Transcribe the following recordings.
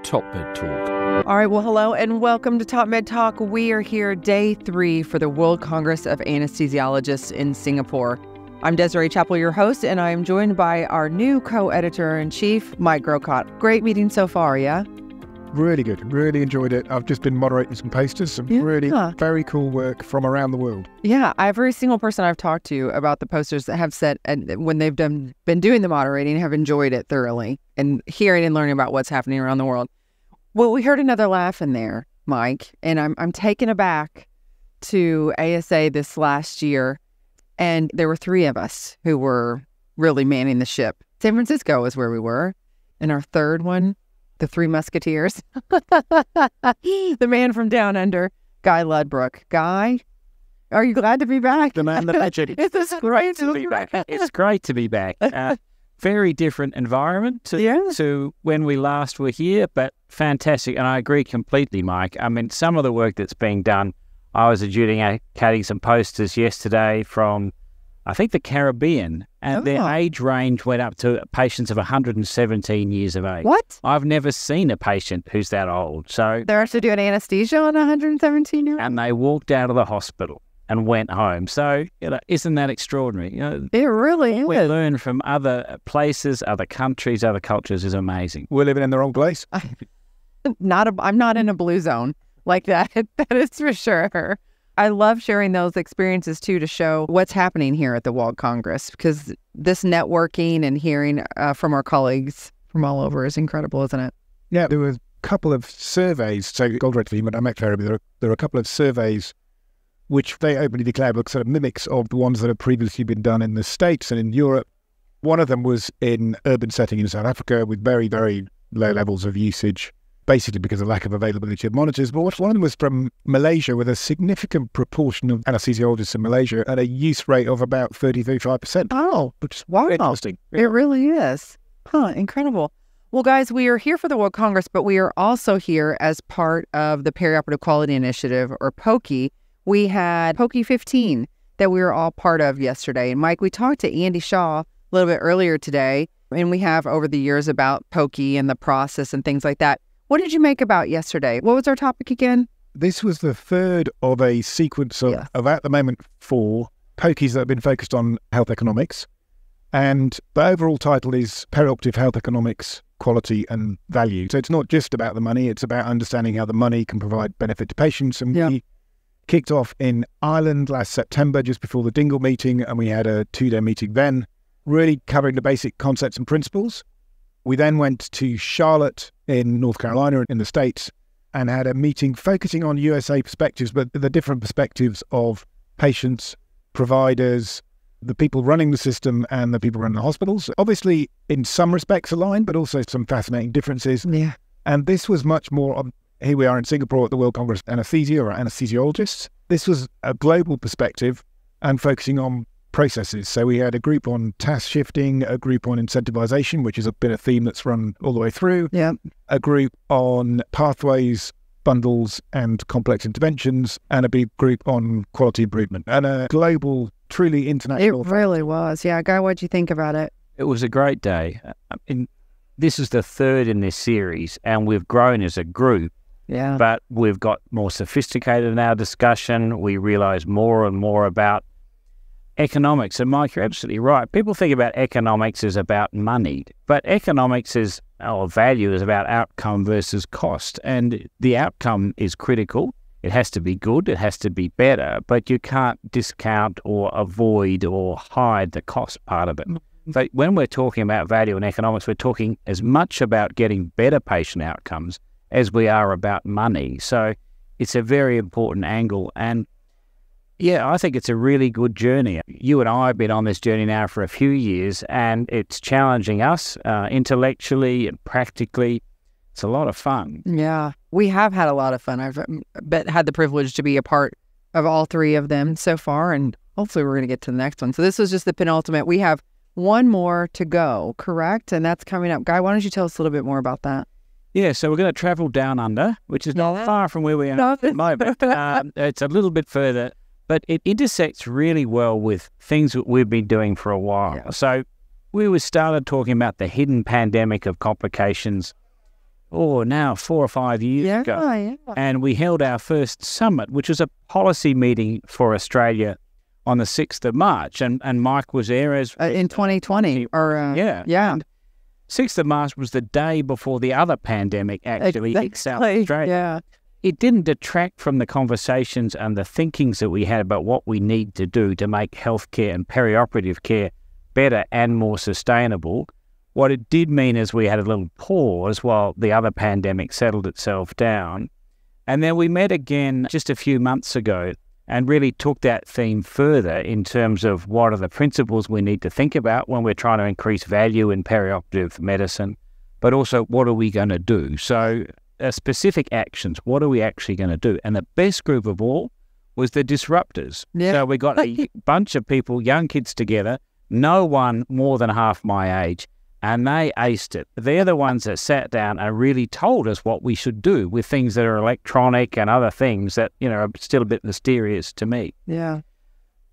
TopMedTalk. All right, well, hello and welcome to TopMedTalk. We are here day 3 for the World Congress of Anesthesiologists in Singapore. I'm Desiree Chappell, your host, and I am joined by our new co-editor-in-chief, Mike Grocott. Great meeting so far, yeah? Really good. Really enjoyed it. I've just been moderating some posters, some really very cool work from around the world. Yeah, every single person I've talked to about the posters that have said, and when they've been doing the moderating, have enjoyed it thoroughly and hearing and learning about what's happening around the world. Well, we heard another laugh in there, Mike, and I'm taken aback to ASA this last year, and there were 3 of us who were really manning the ship. San Francisco is where we were, and our third one, the 3 Musketeers, the man from down under, Guy Ludbrook. Guy, are you glad to be back? The man, the legend. It's great to be back. It's great to be back. Very different environment to when we last were here, but fantastic. And I agree completely, Mike. I mean, some of the work that's being done, I was adjudicating some posters yesterday from, I think, the Caribbean, and their age range went up to patients of 117 years of age. What? I've never seen a patient who's that old. So they're actually doing anesthesia on 117-year-old? And they walked out of the hospital and went home. So, isn't that extraordinary? It really is. We learn from other places, other countries, other cultures is amazing. We're living in the wrong place. I'm not in a blue zone like that. That is for sure. I love sharing those experiences, too, to show what's happening here at the World Congress, because this networking and hearing from our colleagues from all over is incredible, isn't it? Yeah, there were a couple of surveys. So, Goldratt Team and dynamic therapy, there are a couple of surveys which they openly declared were sort of mimics of the ones that have previously been done in the States and in Europe. One of them was in urban setting in South Africa with very, very low levels of usage, basically because of lack of availability of monitors. But one of them was from Malaysia, with a significant proportion of anesthesiologists in Malaysia at a use rate of about 30-35%. Oh, which is wow. interesting. It really is. Incredible. Well, guys, we are here for the World Congress, but we are also here as part of the Perioperative Quality Initiative, or POQI. We had POQI 15 that we were all part of yesterday. And Mike, we talked to Andy Shaw a little bit earlier today, and we have over the years about POQI and the process and things like that. What did you make about yesterday? What was our topic again? This was the third of a sequence of at the moment 4 POQIs that have been focused on health economics. And the overall title is Perioperative Health Economics, Quality and Value. So it's not just about the money, it's about understanding how the money can provide benefit to patients. And we kicked off in Ireland last September, just before the Dingle meeting, and we had a 2-day meeting then, really covering the basic concepts and principles. We then went to Charlotte in North Carolina in the States and had a meeting focusing on USA perspectives, but the different perspectives of patients, providers, the people running the system and the people running the hospitals. Obviously, in some respects aligned, but also some fascinating differences. Yeah. And this was much more on, here we are in Singapore at the World Congress of Anaesthesia, or anesthesiologists. This was a global perspective and focusing on processes. So we had a group on task shifting, a group on incentivization, which has been a theme that's run all the way through, a group on pathways, bundles and complex interventions, and a big group on quality improvement, and a global, truly international. It really was. Yeah, Guy, what'd you think about it? It was a great day. This is the third in this series, and we've grown as a group. Yeah. But we've got more sophisticated in our discussion. We realise more and more about economics. And Mike, you're absolutely right. People think about economics as about money, but economics is, or value is about outcome versus cost. And the outcome is critical. It has to be good. It has to be better, but you can't discount or avoid or hide the cost part of it. So when we're talking about value and economics, we're talking as much about getting better patient outcomes as we are about money. So it's a very important angle. And yeah, I think it's a really good journey. You and I have been on this journey now for a few years, and it's challenging us intellectually and practically. It's a lot of fun. Yeah, we have had a lot of fun. I've had the privilege to be a part of all 3 of them so far, and hopefully we're going to get to the next one. So this was just the penultimate. We have one more to go, correct? And that's coming up. Guy, why don't you tell us a little bit more about that? Yeah, so we're going to travel down under, which is not far from where we are at the moment. It's a little bit further, but it intersects really well with things that we've been doing for a while. Yeah. So we started talking about the hidden pandemic of complications now 4 or 5 years ago. Yeah. And we held our first summit, which was a policy meeting for Australia on the 6th of March. And Mike was there as... in 2020. Yeah. And 6th of March was the day before the other pandemic actually hit South Australia. Yeah. It didn't detract from the conversations and the thinkings that we had about what we need to do to make healthcare and perioperative care better and more sustainable. What it did mean is we had a little pause while the other pandemic settled itself down. And then we met again just a few months ago and really took that theme further in terms of what are the principles we need to think about when we're trying to increase value in perioperative medicine, but also what are we going to do? So specific actions, what are we actually going to do? And the best group of all was the disruptors. Yeah. So we got a bunch of people, young kids together, no one more than half my age, and they aced it. They're the ones that sat down and really told us what we should do with things that are electronic and other things that, are still a bit mysterious to me. Yeah.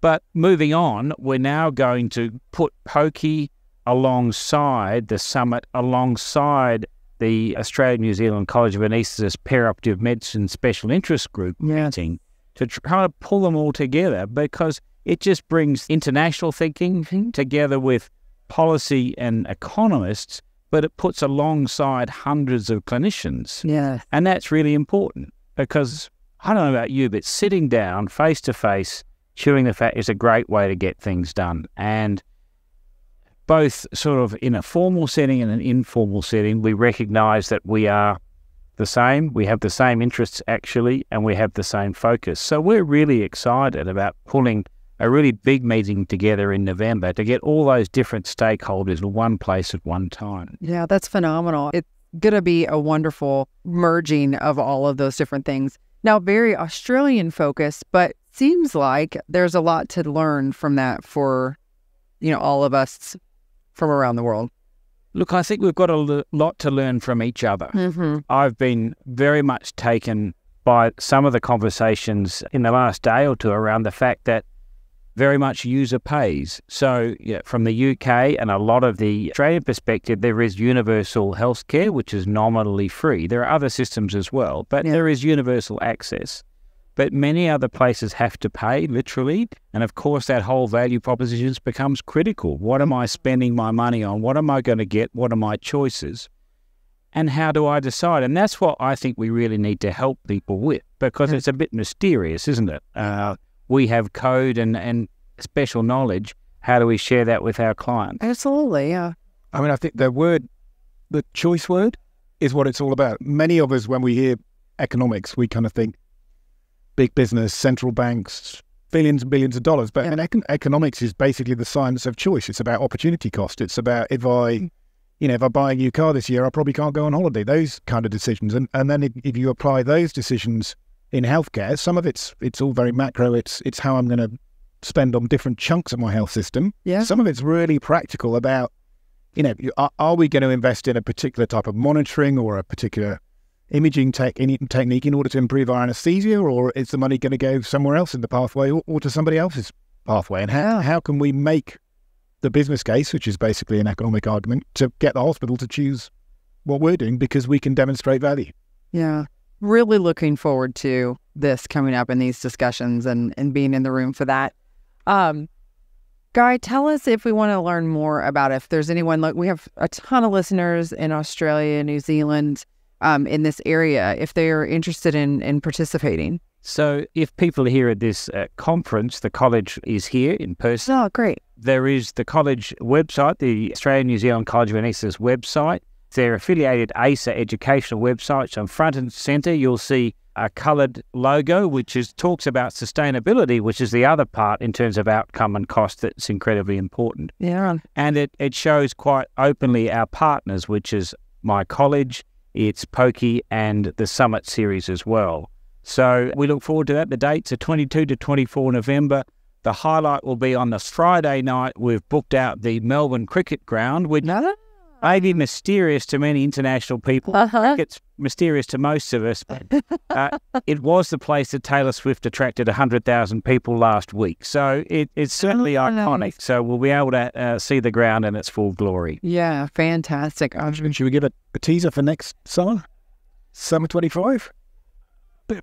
But moving on, we're now going to put POQI alongside the summit, alongside the Australia-New Zealand College of Anaesthesists Perioperative Medicine Special Interest Group meeting to try to pull them all together, because it just brings international thinking together with policy and economists, but it puts alongside hundreds of clinicians. Yeah. And that's really important, because I don't know about you, but sitting down face to face, chewing the fat is a great way to get things done. And both sort of in a formal setting and an informal setting, we recognise that we are the same. We have the same interests actually, and we have the same focus. So we're really excited about pulling a really big meeting together in November to get all those different stakeholders in one place at one time. Yeah, that's phenomenal. It's going to be a wonderful merging of all of those different things. Now, very Australian focused, but seems like there's a lot to learn from that for, all of us from around the world. Look, I think we've got a lot to learn from each other. Mm-hmm. I've been very much taken by some of the conversations in the last day or two around the fact that very much user pays. So from the UK and a lot of the Australian perspective, there is universal healthcare, which is nominally free. There are other systems as well, but there is universal access. But many other places have to pay, literally. And of course, that whole value proposition becomes critical. What am I spending my money on? What am I going to get? What are my choices? And how do I decide? And that's what I think we really need to help people with, because it's a bit mysterious, isn't it? We have code and special knowledge. How do we share that with our clients? Absolutely, yeah. I mean, I think the choice word is what it's all about. Many of us, when we hear economics, we kind of think big business, central banks, billions and billions of dollars. But economics is basically the science of choice. It's about opportunity cost. It's about if I buy a new car this year, I probably can't go on holiday, those kind of decisions. And then if you apply those decisions in healthcare, some of it's all very macro. It's how I'm going to spend on different chunks of my health system. Yeah. Some of it's really practical about, are we going to invest in a particular type of monitoring or a particular imaging technique in order to improve our anaesthesia, or is the money going to go somewhere else in the pathway or to somebody else's pathway? And how can we make the business case, which is basically an economic argument, to get the hospital to choose what we're doing because we can demonstrate value? Yeah. Really looking forward to this coming up in these discussions and being in the room for that. Guy, tell us if we want to learn more about if there's anyone, we have a ton of listeners in Australia, New Zealand, in this area, if they are interested in participating. So if people are here at this conference, the college is here in person. Oh, great. There is the college website, the Australian New Zealand College of Anaesthetists website. Their affiliated ASA educational websites. On front and centre, you'll see a coloured logo, which talks about sustainability, which is the other part in terms of outcome and cost that's incredibly important. Yeah. And it shows quite openly our partners, which is my college, it's POQI, and the Summit Series as well. So we look forward to that. The dates are 22 to 24 November. The highlight will be on the Friday night. We've booked out the Melbourne Cricket Ground, which maybe mysterious to many international people. It's mysterious to most of us, but it was the place that Taylor Swift attracted 100,000 people last week. So it's certainly iconic. So we'll be able to see the ground in its full glory. Yeah, fantastic. Should we give a teaser for next summer? Summer 25?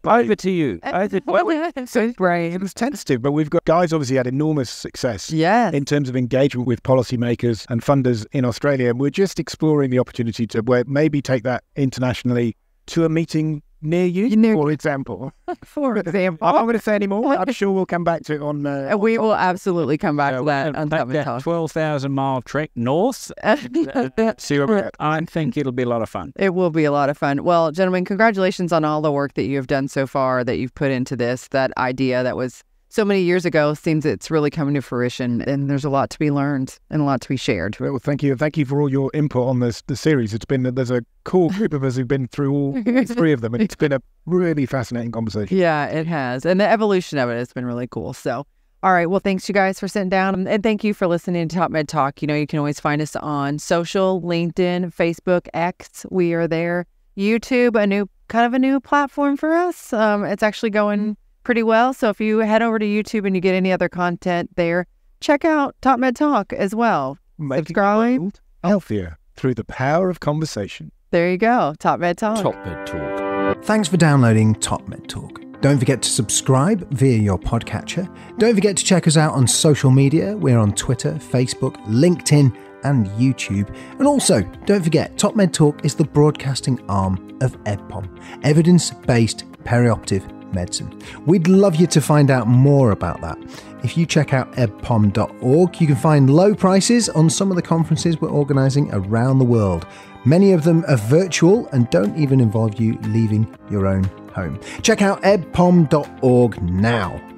Over to you. Right. It was tentative, but we've got guys obviously had enormous success in terms of engagement with policymakers and funders in Australia. And we're just exploring the opportunity to maybe take that internationally to a meeting near you, for example. For example. I'm not going to say any more. I'm sure we'll come back to it on... we will absolutely come back to that on TopMedTalk. 12,000-mile trek north. I think it'll be a lot of fun. It will be a lot of fun. Well, gentlemen, congratulations on all the work that you have done so far, that you've put into this. That idea that was so many years ago seems it's really coming to fruition, and there's a lot to be learned and a lot to be shared. Well, thank you. Thank you for all your input on the series. There's a core group of us who've been through all three of them, and it's been a really fascinating conversation. Yeah, it has. And the evolution of it has been really cool. So, all right. Well, thanks you guys for sitting down, and thank you for listening to TopMedTalk. You know, you can always find us on social, LinkedIn, Facebook, X. We are there. YouTube, a new platform for us. It's actually going pretty well. So if you head over to YouTube and you get any other content there, check out TopMedTalk as well. Subscribe. Healthier through the power of conversation. There you go. TopMedTalk. TopMedTalk. Thanks for downloading TopMedTalk. Don't forget to subscribe via your podcatcher. Don't forget to check us out on social media. We're on Twitter, Facebook, LinkedIn, and YouTube. And also, don't forget, TopMedTalk is the broadcasting arm of EBPOM, Evidence-Based Perioperative Medicine. We'd love you to find out more about that. If you check out ebpom.org, you can find low prices on some of the conferences we're organising around the world. Many of them are virtual and don't even involve you leaving your own home. Check out ebpom.org now.